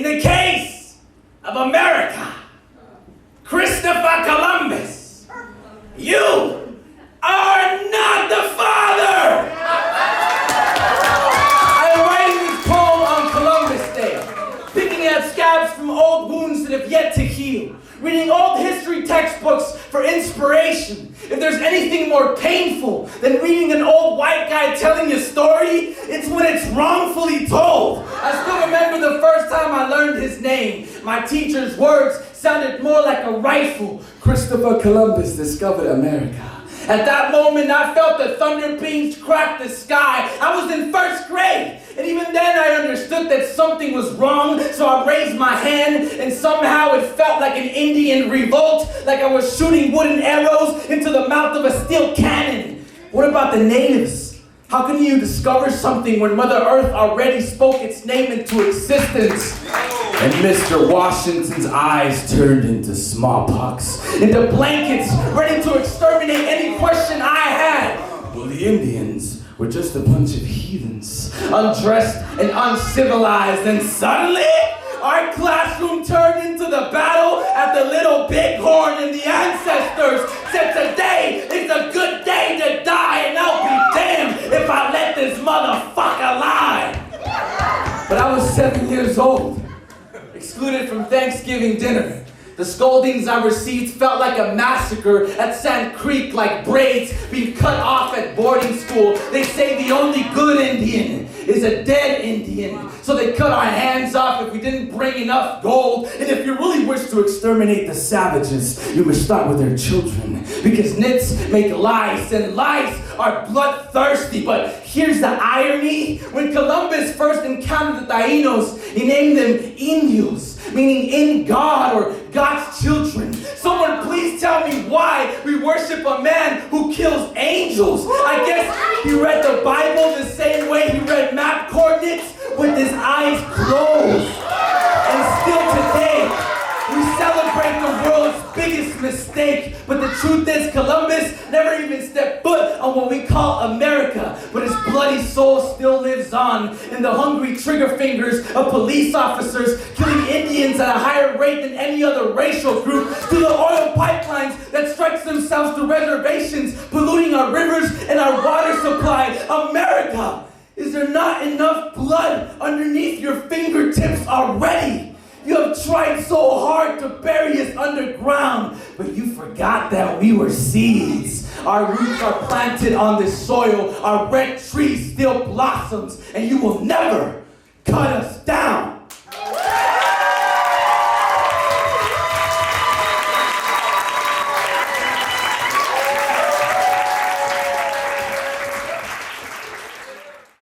the case of America, Christopher Columbus, you are not the father! I am writing this poem on Columbus Day, picking at scabs from old wounds that have yet to heal, reading old history textbooks for inspiration. If there's anything more painful than reading an old white guy telling a story, it's when it's wrongfully told. I still remember the first time I learned his name. My teacher's words sounded more like a rifle. Christopher Columbus discovered America. At that moment, I felt the thunder beams crack the sky. I was in first grade, and even then I understood that something was wrong, so I raised my hand, and somehow it felt like an Indian revolt, like I was shooting wooden arrows into the mouth of a steel cannon. What about the natives? How can you discover something when Mother Earth already spoke its name into existence? And Mr. Washington's eyes turned into smallpox, into blankets, ready to exterminate any question I had. Well, the Indians were just a bunch of heathens, undressed and uncivilized, and suddenly, our classroom turned into the battle at the Little Bighorn, and the ancestors said today is a good day to die, and I'll be damned if I let this motherfucker lie. But I was 7 years old, excluded from Thanksgiving dinner. The scoldings I received felt like a massacre at Sand Creek, like braids being cut off at boarding school. They say the only good Indian is a dead Indian. So they cut our hands off if we didn't bring enough gold. And if you really wish to exterminate the savages, you must start with their children. Because nits make lice, and lice are bloodthirsty. But here's the irony. When Columbus first encountered the Taínos, he named them Indios, meaning in God or God's children. Someone please tell me why we worship a man who kills angels. I guess he read the Bible the same way he read map coordinates, with his eyes closed. And still today, we celebrate the world's biggest mistake. But the truth is, Columbus never even stepped foot on what we call America. But his bloody soul still lives on in the hungry trigger fingers of police officers, killing Indians at a higher rate than any other racial group, through the oil pipelines that stretch themselves to reservations, polluting our rivers and our water supply. America! Is there not enough blood underneath your fingertips already? You have tried so hard to bury us underground, but you forgot that we were seeds. Our roots are planted on this soil. Our red tree still blossoms, and you will never cut us down.